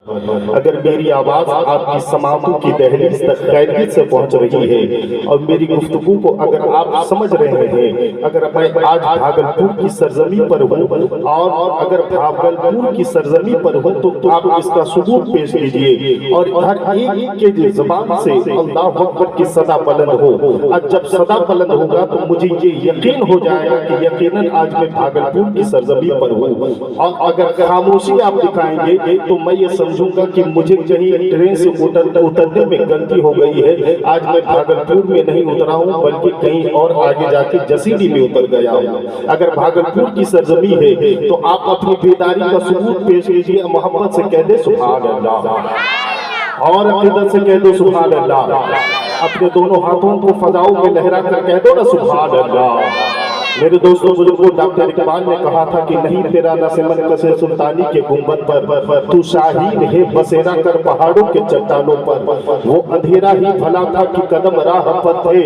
اگر میری آواز آپ کی سماعتوں کی دہلیز تک خیریت سے پہنچ رہی ہے اور میری گفتگو کو اگر آپ سمجھ رہے ہیں، اگر میں آج بھاگلپور کی سرزمین پر ہوں اور اگر بھاگلپور کی سرزمین پر ہوں تو آپ اس کا ثبوت پیش کیجئے اور ہر ایک کے زبان سے اللہ اکبر کی صدا بلند ہو۔ اور جب صدا بلند ہوگا تو مجھے یہ یقین ہو جائے گا کہ یقیناً آج میں بھاگلپور کی سرزمین پر ہوں، اور اگر خاموشی آپ دکھائیں گے تو میں یہ سمجھوں گا کہ مجھے کہیں ٹرین سے اترنے میں غلطی ہو گئی ہے۔ آج میں بھاگلپور میں نہیں اترا ہوں بلکہ کہیں اور آگے جا کے جسیڈی میں اتر گیا ہوں۔ اگر بھاگلپور کی سرزمین ہے تو آپ اپنی بیداری کا ثبوت پیش کیجئے، محبت سے کہہ دے سبحان اللہ، اور عقیدت سے کہہ دو سبحان اللہ، اپنے دونوں ہاتھوں کو فضاؤں میں لہرا کر کہہ دو نا سبحان اللہ۔ میرے دوستوں بزرگوں، ڈاکٹر اقبال نے کہا تھا کہ نہیں تیرا نسمن کسے سلطانی کے گنبد پر، تو شاہین ہے بسیرا کر پہاڑوں کے چٹانوں پر، وہ اندھیرا ہی بھلا تھا کہ قدم راہ پر تھے،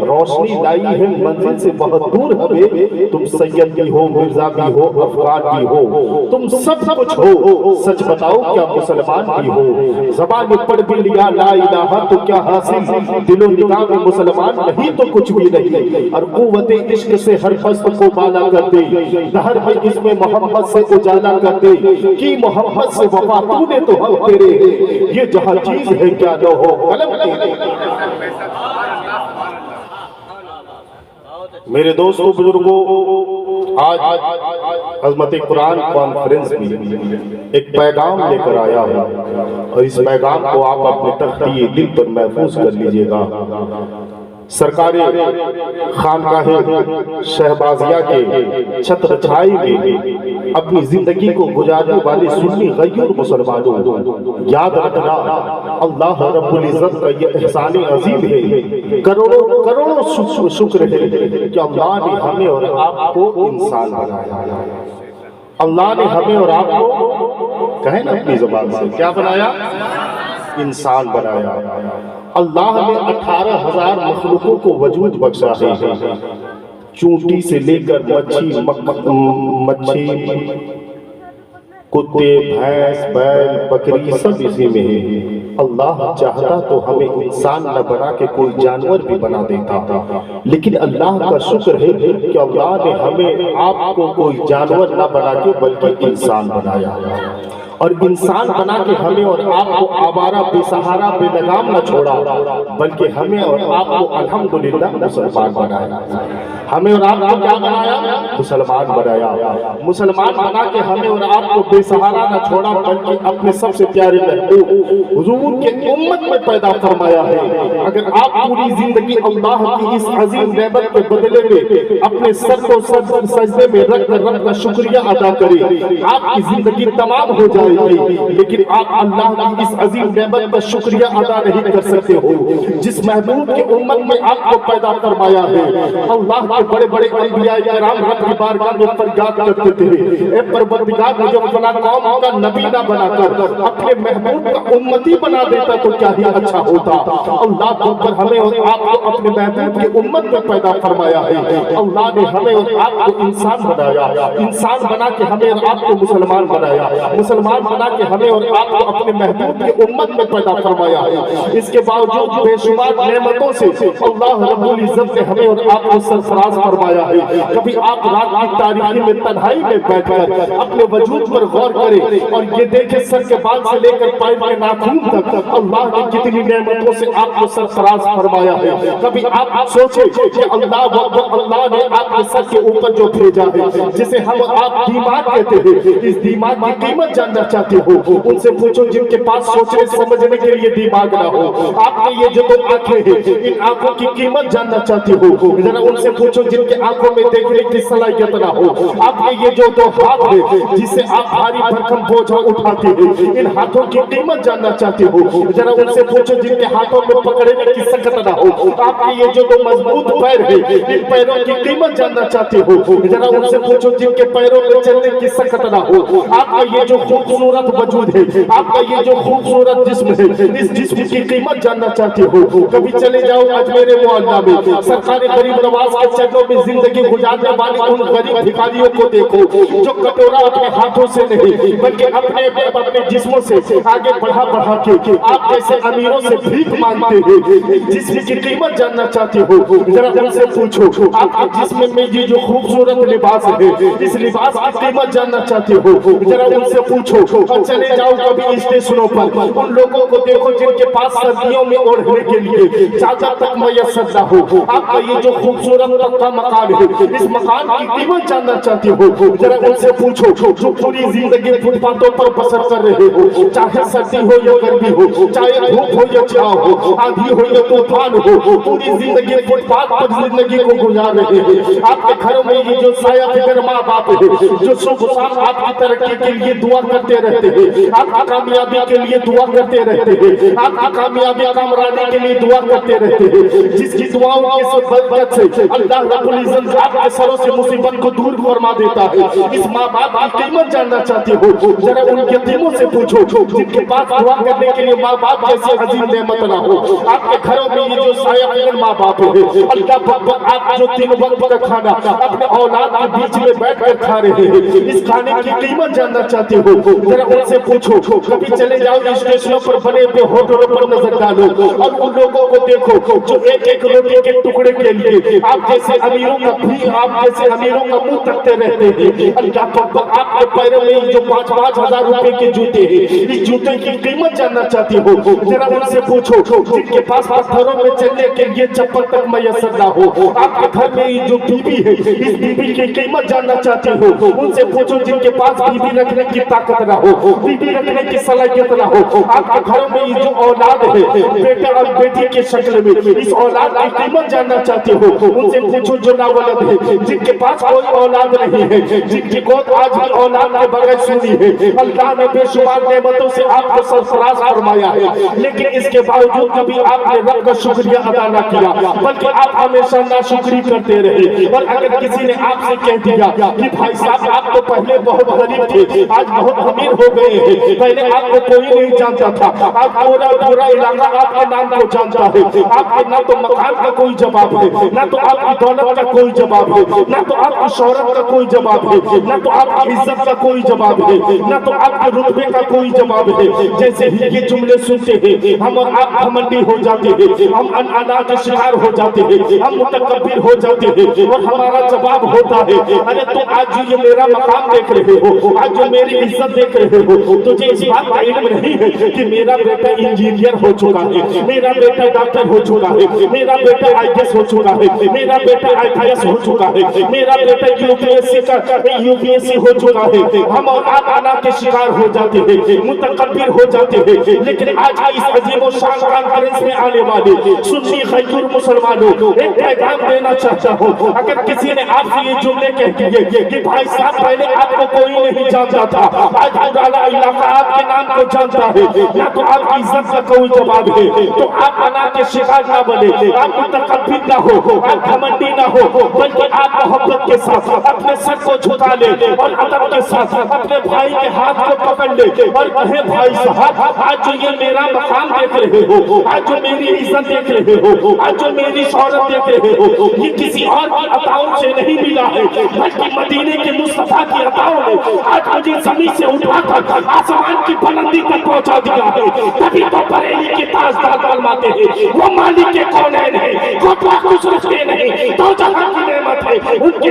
روشنی لائی ہے منزل سے بہت دور ہمیں، تم سید بھی ہو مرزا بھی ہو افغان بھی ہو، تم سب کچھ ہو، سچ بتاؤ کیا مسلمان بھی ہو، زبان پڑھ بھی لیا لا الہ تو کیا حاصل، دل و نگاہ میں مسلمان نہیں تو کچھ بھی نہیں، اور قوت عشق سے ہر پست کو بالا کر دے، دہر میں اس میں محمد سے اجالا کر دے، کی محمد سے وفا تو نے تو ہم تیرے، یہ جہاں چیز ہے کیا نہ ہو قلم تیرے۔ میرے دوستوں بزرگوں، آج عظمت قرآن کانفرنس میں ایک پیغام لے کر آیا ہوں، اور اس پیغام کو آپ اپنے تختی دل پر محفوظ کر لیجئے گا۔ سرکار خانقاہ شہبازیہ کے چھتر چھائی میں اپنی زندگی کو گزارنے والے سنی غیور مسلمانوں، یاد رکھنا اللہ رب العزت کا یہ احسان عظیم ہے، کروڑوں کروڑوں شکر ہے کہ اللہ نے ہمیں اور آپ کو انسان بنایا۔ اللہ نے ہمیں اور آپ کو کہیں نا اپنی زبان سے کیا بنایا؟ انسان بنایا۔ اللہ نے 18,000 مخلوقوں کو وجود بخشا ہے، چونٹی سے لے کر مچھی، کتے، بھینس، بیل، بکری سب اسی میں ہے۔ اللہ چاہتا تو ہمیں انسان نہ بنا کے کوئی جانور بھی بنا دیتا، لیکن اللہ کا شکر ہے کہ اللہ نے ہمیں آپ کو کوئی جانور نہ بنا کے بلکہ انسان بنایا، اور انسان بنا کے ہمیں اور آپ کو آوارہ بے سہارا بے لگام نہ چھوڑا، بلکہ ہمیں اور آپ کو الحمدللہ مسلمان بنایا۔ ہمیں اور آپ کو کیا بنایا؟ مسلمان بنایا۔ مسلمان بنا کے ہمیں اور آپ کو بے سہارا نہ چھوڑا، بلکہ اپنے سب سے پیارے محبوب حضور کے امت میں پیدا فرمایا ہے۔ اگر آپ پوری زندگی اللہ کی اس عظیم نعمت کے بدلے میں اپنے سر کو سجدے میں رکھ کر شکریہ ادا کریں، آپ کی زندگی تمام ہو جائے گی، لیکن آپ اللہ کی اس عظیم نعمت پر شکریہ ادا نہیں کر سکتے ہو جس محبوب کی امت میں آپ کو پیدا فرمایا ہے۔ اللہ کے بڑے بڑے انبیاء کرام رب کی بارگاہ میں فریاد کرتے تھے، اے پروردگار مجھے فلاں قوم کا نبی نہ بنا کر اپنے محبوب کا امتی بنا دیتا تو کیا ہی اچھا ہوتا۔ اللہ پر ہمیں اور آپ کو اپنے محبوب کی امت میں پیدا فرمایا ہے۔ اللہ نے ہمیں اور آپ کو انسان بنایا، انسان بنا کے ہمیں اور آپ کو مسلمان بنایا، مسلمان بنا کے ہمیں اور آپ کو اپنے محبوب کی امت میں پیدا فرمایا ہے۔ اس کے باوجود بے شمار نعمتوں سے اللہ رب العزت نے ہمیں اور آپ کو سرفراز فرمایا ہے۔ کبھی آپ رات کی تاریکی میں تنہائی میں بیٹھ کر اپنے وجود پر غور کریں اور یہ دیکھیں سر کے بال سے لے کر پیر کے ناخن تک اللہ نے کتنی نعمتوں سے آپ کو سرفراز فرمایا ہے۔ کبھی آپ سوچیں کہ اللہ نے آپ کے سر کے اوپر جو بھیجا ہے، جسے ہم آپ دماغ کہتے ہیں، اس دماغ کی قیمت جاننا چاہتے ہو ان سے پوچھو جن کے پاس سوچنے سمجھنے کے لیے دماغ نہ ہو۔ آپ نے یہ جو دو آنکھیں ہیں، ان آنکھوں کی قیمت جاننا چاہتے ہو، ذرا ان سے پوچھو جن کے آنکھوں میں دیکھنے کی صلاحیت نہ ہو۔ آپ نے یہ جو دو ہاتھ ہیں جس سے آپ بھاری بھرکم بوجھا اٹھاتے ہیں، ان ہاتھوں کی قیمت جاننا چاہتے ہو، ذرا ان سے پوچھو جن کے ہاتھوں میں پکڑنے کی سکت نہ ہو۔ آپ نے یہ جو دو مضبوط پیر ہیں، ان پیروں کی قیمت جاننا چاہتے ہو، ذرا ان سے پوچھو جن کے پیروں میں چلنے کی سکت نہ ہو۔ آپ نے یہ جو खूबसूरत वजूद है, आपका ये जो खूबसूरत जिस्म है, इस जिस्म की कीमत जानना चाहते हो, कभी चले जाओ अजमेर मोहल्ला में, सरकार गरीब नवाज के चरणों में जिंदगी गुजारने वाले उन गरीब भिखारियों को देखो जो कटोरा अपने हाथों से नहीं बल्कि अपने जिस्मों से आगे बढ़ा बढ़ा के आप जैसे अमीरों से भीख मांगते हैं। जिस्म की कीमत जानना चाहते हो, जरा उनसे पूछो आपके जिस्म में ये जो खूबसूरत लिबास है, इस लिबास की कीमत जानना चाहते हो, जरा उनसे पूछो। और चले जाओ कभी स्टेशनों पर, उन लोगों को देखो जिनके पास सर्दियों में ओढ़ने के लिए चादर तक मैसर न हो। आपका ये जो खूबसूरत पक्का मकान है, इस मकान की कीमत जानना चाहते हो, जरा उनसे पूछो। जो पूरी जिंदगी फुटपाथों पर बसर कर रहे हो, चाहे सर्दी हो या गर्मी हो, चाहे धूप हो या छांव हो, आंधी हो या तूफान हो, पूरी जिंदगी फुटपाथ पर जिंदगी को गुजार रहे हैं। आपके घरों में ये जो साया फिकर माँ बाप है, जो सुबह शाम आपकी तरक्की के लिए दुआ करते रहते हैं, आपकी कामयाबी के लिए दुआ करते रहते हैं, आपकी कामयाबी कामरानी के लिए दुआ करते रहते हैं, जिसकी दुआओं की बरकत से अल्लाह रब्बुल इज्जत आपके सरों से मुसीबत को दूर फरमा देता है। इस माँ बाप की कीमत जानना चाहते हो, जरा उन यतीमों से पूछो जिनके पास दुआ करने के लिए माँ बाप जैसे अजीम नेमत ना हो। आपके घरों में ये जो साया फिकर माँ बाप है, अल्लाह अकबर, आप जो 3 वक्त का खाना अपने औलाद के बीच में बैठ कर खा रहे हैं, इस खाने की कीमत जानना चाहते हो, जरा उनसे पूछो। कभी चले जाओ स्टेशनों पर बने हुए होटलों पर नजर डालो और उन लोगों को देखो जो एक एक रोटी के टुकड़े के लिए आप जैसे अमीरों का मुंह तकते रहते हैं। अल्लाह अकबर, आपके पैरों में जो 5-5 हजार रुपए के जूते हैं, इस जूते की कीमत जानना चाहते हो, जरा उनसे पूछो। जिनके पास पत्थरों में चलने के लिए चप्पल तक मैसर ना हो, आपके घर में ये जो बीबी है, इस बीबी की कीमत जानना चाहते हो, उनसे पूछो। जिनके पास बीबी रखने की ताकत ना हो, बीबी रखने की सलाहियत ना हो, आपके घरों में ये जो औलाद है, बेटा और बेटी के शक्ल में, इस औलाद की कीमत जानना चाहते हो, उनसे पूछो। जो नावलद है, जिनके पास कोई औलाद नहीं है, जिनकी गोद आज भी औलाद के बगैर सुनी है, अल्लाह ने बेशुमार नेमतों से आपको सरफराज फरमाया है, लेकिन इसके बावजूद कभी आपने रब का शुक्रिया अदा न किया, बल्कि आप हमेशा नाशुक्री करते रहे। और अगर किसी ने आपसे कह दिया कि भाई साहब आप तो पहले बहुत गरीब थे, आज बहुत अमीर हो गए हैं, पहले आपको कोई नहीं जानता था, आज पूरा इलाका आपके नाम को जानता है, आपके ना तो मकान का कोई जवाब है, ना तो आपकी दौलत का कोई जवाब है, ना तो आपकी शोहरत का कोई जवाब है, ना तो आपकी इज्जत का कोई जवाब है, ना तो आपके रुतबे का कोई जवाब है। जैसे ही ये जुमले सुनते हैं, हम और आप घमंडी हो जाते हैं, हम अना के शिकार हो जाते हैं, हम मुतकब्बिर हो जाते हैं, और हमारा जवाब होता है, अरे तो आज जो ये मेरा मकाम देख रहे हो, आज जो मेरी इज्जत देख रहे हो, तुझे इस बात का इल्म नहीं है कि मेरा बेटा इंजीनियर हो चुका है, मेरा बेटा डॉक्टर हो चुका है, मेरा बेटा IAS हो चुका है, मेरा बेटा IPS हो चुका है, मेरा बेटा UPSC हो चुका है। हम और आप अना के शिकार हो जाते हैं, मुतकब्बिर हो जाते हैं। लेकिन आज इस अजीम और शान कॉन्फ्रेंस में आने वाले सुन्नी खैर मुसलमानों एक पैगाम देना चाहता हूँ। अगर किसी ने आपसे ये जुमले कह दिए कि भाई साहब पहले आपको कोई नहीं जानता था, आज पूरा इलाका आपके नाम को जानता है, ना तो आपकी इज्जत का कोई जवाब है, तो आप अना के शिकार ना बने, आप मुतकब्बिर ना हो, आप घमंडी ना हो, बल्कि आप मोहब्बत के साथ अपने सर को झुका ले और अदब के साथ अपने भाई के हाथ को पकड़ ले और कहे भाई साहब आज जो ये मेरा मकाम देख रहे हो, आज जो मेरी इज्जत देख रहे हो, आज जो मेरी शौहरत देख रहे हो, ये किसी और की अताओं से नहीं मिला है, बल्कि मदीने के मुस्तफा की अताओं ने आज मुझे जमीन से उठाकर आसमान की बुलंदी तक पहुंचा दिया है। तभी तो बरेली के ताजदार फरमाते हैं वो मालिक के कौनैन है, वो कुछ रखते नहीं, तो जहां की नेमत है उनके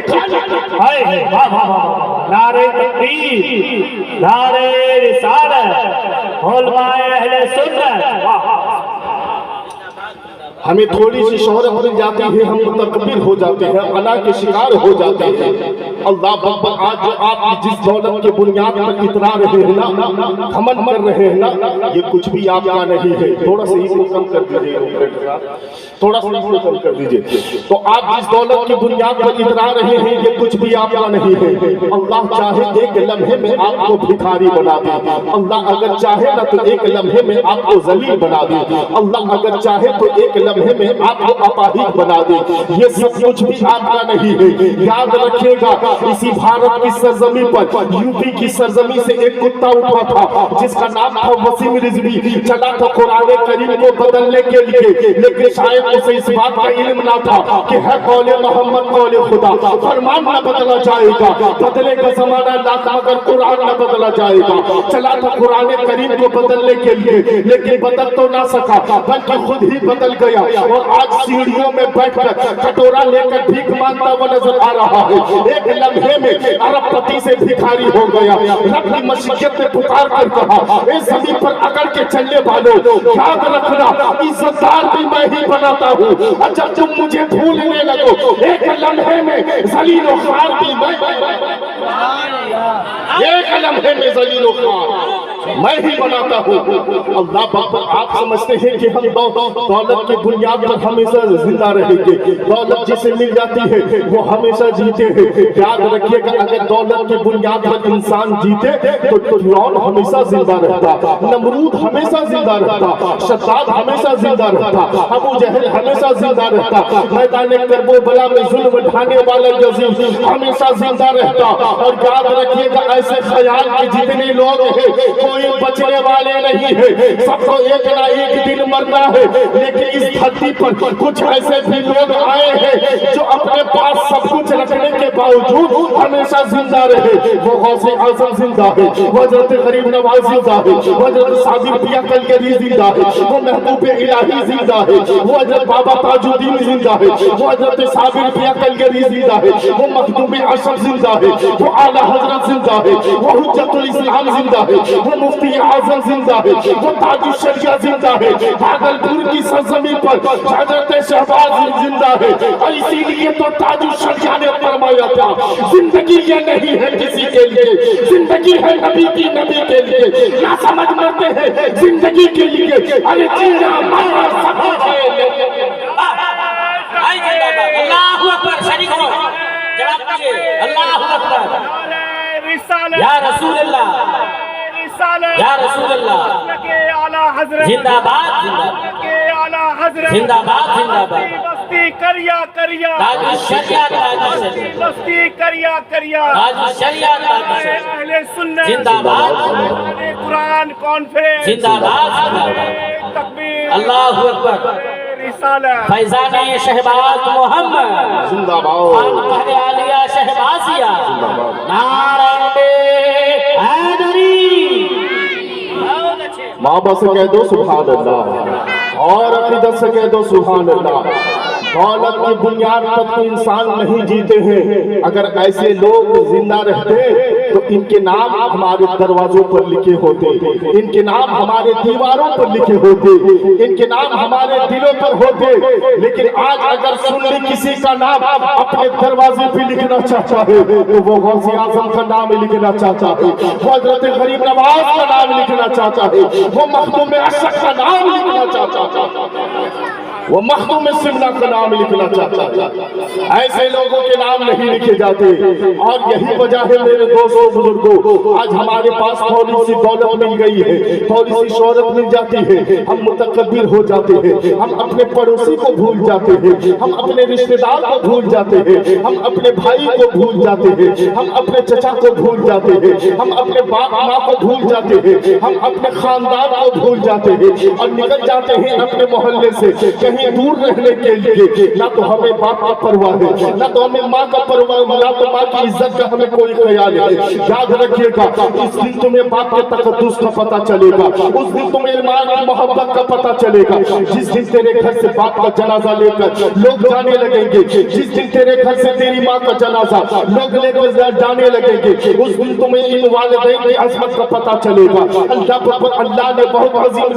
हाय वाह वाह वाह, नारे तकबीर, नारे रिसालत, उलमाए अहले सुन्नत। हमें थोड़ी सी शोहरत मिल जाती है, हम मुतकब्बिर हो जाते हैं, अना के शिकार हो जाते हैं। अल्लाह अकबर, आज जो आप जिस दौलत के बुनियाद पर इतरा रहे हैं ना, घमंड कर रहे हैं ना, ये कुछ भी आपका नहीं है। थोड़ा सा इसको कम कर दीजिए, थोड़ा सा इसको कम कर दीजिए। तो आप जिस दौलत की बुनियाद पर इतरा रहे हैं, ये कुछ भी आपका नहीं है। अल्लाह चाहे एक लम्हे में आपको भिखारी बना दे, अल्लाह अगर चाहे ना तो एक लम्हे में आपको जलील बना दे, अल्लाह अगर चाहे तो एक लम्हे में आपको अपाहिज बना दे। ये सब कुछ भी आपका नहीं है। याद रखिएगा, इसी भारत की सरजमी पर, यूपी की सरजमी से एक कुत्ता उठा था जिसका नाम था वसीम रिजवी। चला था कुरान करीम को बदलने के लिए, लेकिन शायद उसे इस बात का इल्म ना था कि है कौले मोहम्मद कौले खुदा। फरमान न बदला जाएगा, बदलेगा जमाना लाख मगर कुरान न बदला जाएगा। चला था कुरान करीम को बदलने के लिए, लेकिन बदल तो ना सका बल्कि खुद ही बदल गया। और आज सीढ़ियों में बैठकर कटोरा लेकर भीख मांगता हुआ नजर आ रहा है। एक लम्हे में अरबपति से भिखारी हो गया। रब की मस्जिद में पुकार कर कहा, इस जमीन पर अकड़ के चलने वालों, याद रखना इज्जतदार भी मैं ही बनाता हूँ। और जब तुम मुझे भूलने लगो, एक लम्हे में जलील और ख्वार भी एक लम्हे में जलील और ख्वार मैं ही बनाता हूँ। अल्लाह बाबा, आप समझते हैं कि हम दौलत की बुनियाद पर हमेशा जिंदा रहेंगे। दौलत जिसे मिल जाती है वो हमेशा जीते हैं। याद रखिएगा, अगर दौलत की बुनियाद पर इंसान जीते तो फिरौन हमेशा जिंदा रहता, नमरूद हमेशा जिंदा रहता, शद्दाद हमेशा जिंदा रहता, अबू जहल हमेशा जिंदा रहता, मैदान करबला में जुल्म ढाने वाला यजीद हमेशा जिंदा रहता। और याद रखिएगा, ऐसे ख्याल के जितने लोग हैं कोई बचने वाले नहीं है, सबको एक ना एक दिन मरना है। लेकिन इस धरती पर कुछ ऐसे भी लोग आए हैं जो अपने पास सब कुछ रखने के बावजूद हमेशा जिंदा रहे। वो गौसे आजम जिंदा है, वो हजरत गरीब नवाज जिंदा है, वो हजरत साबिर पिया कलगरी जिंदा है, वो महबूब इलाही जिंदा है, वो हजरत बाबा ताजुद्दीन जिंदा है, वो हजरत साबिर पिया कलगरी जिंदा है, वो मखदूम अशरफ जिंदा है, वो आला हजरत जिंदा है, वो हुज्जतुल इस्लाम जिंदा है, वो मुफ्ती आजम जिंदा है, वो ताजुल शरिया जिंदा है, भागलपुर की सरजमी पर हजरत शहबाज जिंदा है। और इसीलिए तो ताजुल शरिया ने फरमाया था, जिंदगी ये नहीं है किसी के लिए, जिंदगी है नबी की, नबी के लिए। ना समझ मरते हैं जिंदगी के लिए, अरे जीना मरना सब अल्लाहू अकबर। शरीक हो जरा पूछिए, अल्लाहू अकबर। या रसूल अल्लाह, या रसूल अल्लाह, जिंदाबाद जिंदाबाद जिंदाबाद जिंदाबाद। बस्ती करिया करिया, ताजुल शरिया ताजुल शरिया, बस्ती करिया करिया, ताजुल शरिया ताजुल शरिया, अहले सुन्नत जिंदाबाद अहले कुरान कॉन्फ्रेंस जिंदाबाद जिंदाबाद। तकबीर, अल्लाहू अकबर। रिसालत, फैजान शहबाज मोहम्मद जिंदाबाद, खानकाह आलिया शहबाजिया, नारे हैदरी। माँ बाप से कह दो सुभान अल्लाह, और अकीदत से कह दो सुभान अल्लाह। दौलत की बुनियाद पर तो इंसान नहीं जीते हैं। अगर ऐसे लोग जिंदा रहते तो इनके नाम हमारे दरवाजों पर लिखे होते, इनके नाम हमारे दीवारों पर लिखे होते, इनके नाम हमारे दिलों पर होते। लेकिन आज अगर सुन्नी किसी का नाम अपने दरवाजे पे लिखना चाहता है तो वो गौसे आजम का नाम लिखना चाहता है, वो हजरत गरीब नवाज का नाम लिखना चाहता है, वो मखदूम अशरफ का नाम लिखना चाहता है, वो मखदूम सिमना का नाम लिखना चाहता है। ऐसे लोगों के नाम नहीं लिखे जाते। और यही वजह है मेरे दोस्तों बुजुर्गों, आज हमारे पास थोड़ी सी दौलत मिल गई है, थोड़ी सी शोहरत मिल जाती है, हम मुतकब्बिर हो जाते हैं, हम अपने पड़ोसी को भूल जाते हैं, हम अपने रिश्तेदार को भूल जाते हैं, हम अपने भाई को भूल जाते हैं, हम अपने चचा को भूल जाते हैं, हम अपने बाप माँ को भूल जाते हैं, हम अपने खानदान को भूल जाते हैं और निकल जाते हैं अपने मोहल्ले से कहीं दूर रहने के लिए। ना तो हमें बाप का परवाह है, ना तो हमें माँ का परवाह, ना तो माँ की इज्जत का हमें कोई ख्याल है। याद रखिएगा, इस दिन तुम्हें बाप के तकद्दुस का पता चलेगा, उस दिन तुम्हें माँ की मोहब्बत का पता चलेगा। जिस दिन तेरे घर से बाप का जनाजा लेकर लोग जाने लगेंगे, जिस दिन तेरे घर से तेरी माँ का जनाजा लोग लेकर जाने लगेंगे, उस दिन तुम्हें इन वालिदैन की अज़मत का पता चलेगा। अल्लाह ने बहुत अजीम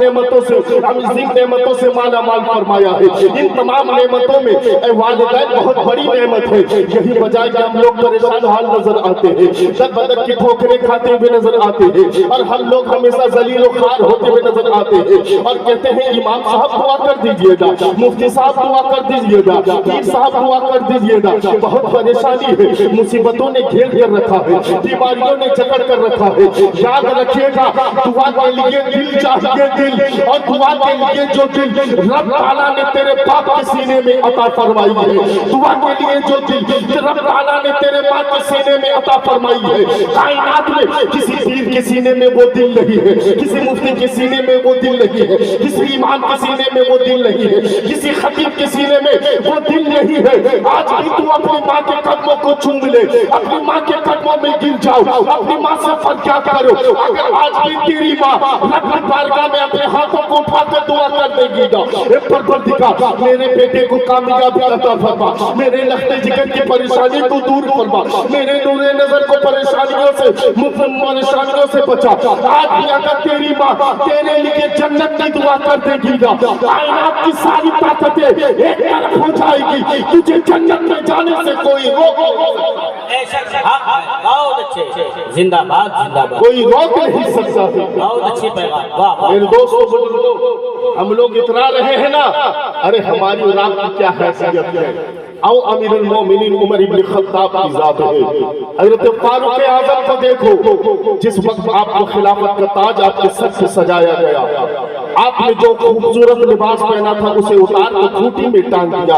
नेमतों से माला माल फरमाया है। इन तमाम नेमतों में वालिदैन बहुत बड़ी नेमत है। यही बजाय कि हम लोग परेशान हाल नजर आते हैं, दर बदर की ठोकरें खाते हुए नजर आते हैं, और हम लोग हमेशा जलील और खार होते हुए नजर आते हैं। और कहते हैं इमाम साहब दुआ कर दीजिएगा, मुफ्ती साहब दुआ कर दीजिएगा, पीर साहब दुआ कर दीजिएगा। बहुत परेशानी है, मुसीबतों ने घेर कर रखा है, बीमारियों ने जकड़ कर रखा है। याद रखिएगा, दुआ के लिए दिल चाहिए, दिल, और दुआ के लिए जो दिल रब ताला نے تیرے باپ کے سینے میں عطا فرمائی ہے، دعا کے لیے جو دل رب تعالیٰ نے تیرے ماں کے سینے میں عطا فرمائی ہے، کائنات میں کسی پیر کے سینے میں وہ دل نہیں ہے، کسی مفتی کے سینے میں وہ دل نہیں ہے، کسی امام کے سینے میں وہ دل نہیں ہے، کسی خطیب کے سینے میں وہ دل نہیں ہے۔ آج بھی تو اپنی ماں کے قدموں کو چوم لے، اپنی ماں کے قدموں میں گر جاؤ، اپنی ماں سے فریاد کرو۔ اگر آج بھی تیری ماں رب کی بارگاہ میں اپنے ہاتھوں کو اٹھا کر دعا کر دے گی نا، اے پروردگار میرے بیٹے کو کامیابی عطا فرما، میرے لخت جگر کی پریشانی کو دور فرما، میرے نور نظر کو پریشانیوں سے بچا۔ آج بھی اگر تیری ماں تیرے لیے جنت کی دعا کر دے گی نا، کائنات کی ساری طاقتیں ایک طرف ہو جائے گی، تجھے جنت میں جانے سے کوئی روک نہیں سکتا، بہت اچھے، زندہ باد زندہ باد، کوئی روک نہیں سکتا۔ بہت اچھی پیغام، واہ واہ۔ میرے دوستوں بزرگوں، ہم لوگ اترا رہے ہیں نا، ارے ہماری اور آپ کی کیا حیثیت ہے؟ او امیر المومنین عمر ابن خطاب کی ذات ہے، حضرت فاروق اعظم کو دیکھو، جس وقت آپ کو خلافت کا تاج آپ کے سر سے سجایا گیا، آپ نے جو خوبصورت لباس پہنا تھا اسے اتار کر کھوٹی میں ٹانگ دیا،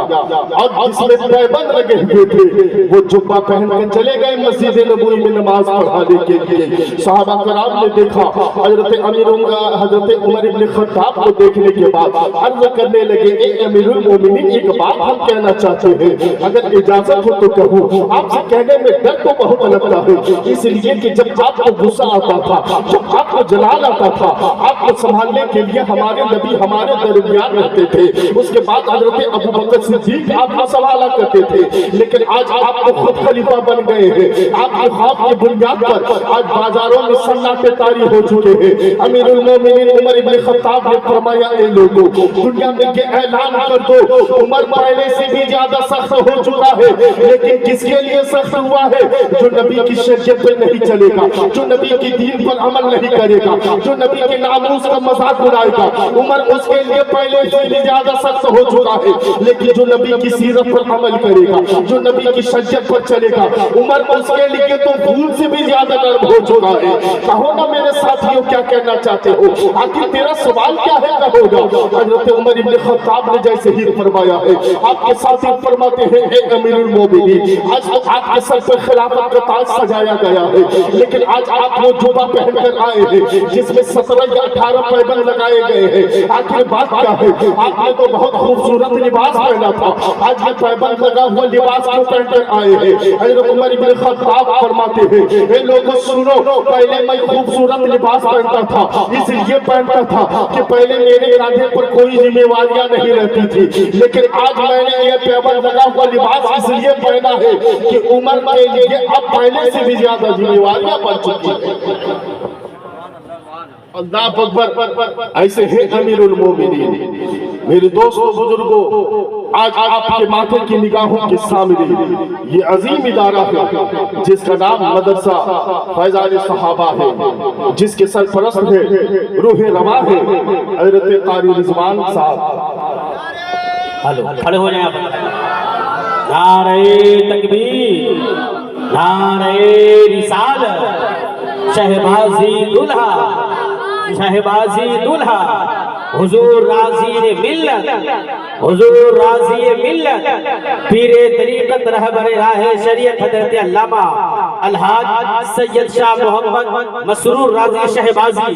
اور جس میں پیبند لگے ہوئے تھے وہ جبہ پہن کر چلے گئے مسجد نبوی میں نماز پڑھانے کے لیے۔ صحابہ کرام نے دیکھا، حضرت عمر ابن خطاب کو دیکھنے کے بعد عرض کرنے لگے، اے امیر المومنین ایک بات ہم کہنا چاہتے ہیں، اگر اجازت ہو تو کہوں۔ آپ سے کہنے میں ڈر تو بہت لگتا ہے، اس لیے کہ جب آپ کو غصہ آتا تھا، جب آپ کو جلال آتا تھا، آپ کو سنبھالنے کے لیے ہمارے نبی ہمارے درمیان رہتے تھے، اس کے بعد حضرت ابو بکر صدیق آپ کو سنبھالا کرتے تھے، لیکن آج آپ کو خود خلیفہ بن گئے ہیں، آپ کے خواب کی بنیاد پر آج بازاروں میں سناٹے طاری ہو چکے ہیں۔ امیر المومنین عمر ابن خطاب نے فرمایا، اے لوگوں دنیا میں یہ اعلان کر دو، عمر پہلے سے بھی زیادہ سخت ہو چکا ہے، لیکن کس کے لیے سخت ہوا ہے؟ جو نبی کی شریعت پہ نہیں چلے گا، جو نبی کی دین پر عمل نہیں کرے گا، جو نبی کے ناموس کا مذاق اڑائے گا، عمر اس کے لیے پہلے سے بھی زیادہ سخت ہو چکا ہے۔ لیکن جو نبی کی سیرت پر عمل کرے گا، جو نبی کی شریعت پر چلے گا، عمر اس کے لیے تو پھول سے بھی زیادہ نرم ہو چکا ہے۔ کہو نا میرے ساتھیوں کیا کہنا چاہتے ہو؟ آخر تیرا سوال کیا ہے؟ کہو گا۔ حضرت عمر ابن خطاب نے جیسے ہی فرمایا ہے، آپ کے ساتھی فرماتے ہیں، اے امیر المومنین آج تو آپ کے سر پر خلافت کا تاج سجایا گیا ہے، لیکن آج آپ وہ جبہ پہن کر آئے ہیں جس میں 17 یا 18 پیبند لگائے گئے ہیں۔ آخر بات کیا ہے؟ آپ نے تو بہت خوبصورت لباس پہنا تھا، آج یہ پیبند لگا ہوا لباس کیوں پہن کر آئے ہیں؟ حضرت عمر ابن خطاب فرماتے ہیں، اے لوگوں سنو، پہلے میں خوبصورت لباس پہنتا تھا، اس لیے پہنتا تھا کہ پہلے میرے کاندھے پر کوئی ذمہ داریاں نہیں رہتی تھی، لیکن آج میں نے یہ پیبند لگا ہوا لباس اس لیے پہنا ہے کہ عمر کے لیے اب پہلے سے بھی زیادہ ذمہ داریاں بڑھ چکی ہیں۔ اللہ اکبر، ایسے ہیں امیر المومنین۔ میرے دوستوں بزرگوں، آج آپ کے ماتھے کی نگاہوں کے سامنے یہ عظیم ادارہ ہے جس کا نام مدرسہ فیضان صحابہ ہے، جس کے سرپرست ہے، روح رواں ہے حضرت قاری رضوان صاحب۔ کھڑے ہو جائیں آپ۔ نعرہ تکبیر، نعرہ رسالت، شہبازی دلہا، شہبازی دلہا، حضور راضی ملت، حضور راضی ملت، پیر طریقت رہبر راہ شریعت حضرت علامہ الحاج سید شاہ محمد مسرور راضی شہبازی،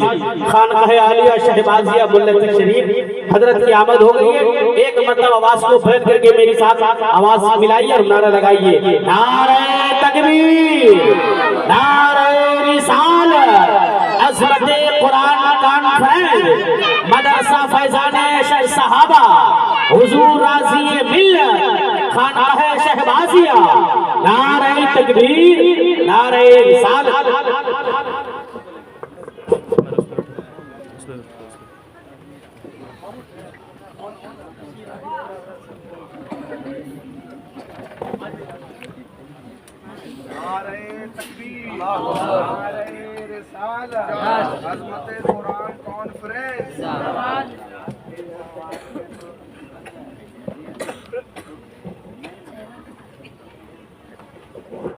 خانقاہ عالیہ شہبازیہ ملت شریف حضرت کی آمد ہو گئی ہے۔ ایک مرتبہ آواز کو بلند کر کے میری ساتھ آواز ملائیے اور نعرہ لگائیے، نعرہ تکبیر، نعرہ رسالت، عظمت قرآن کانفرنس، مدرسہ فیضان صحابہ، حضور راضی ملت، خانقاہ شہبازیہ، نعرہ تکبیر، نعرہ رسالت۔ نعرہ تکبیر، نعرہ رسالت، عظمت قرآن کانفرنس،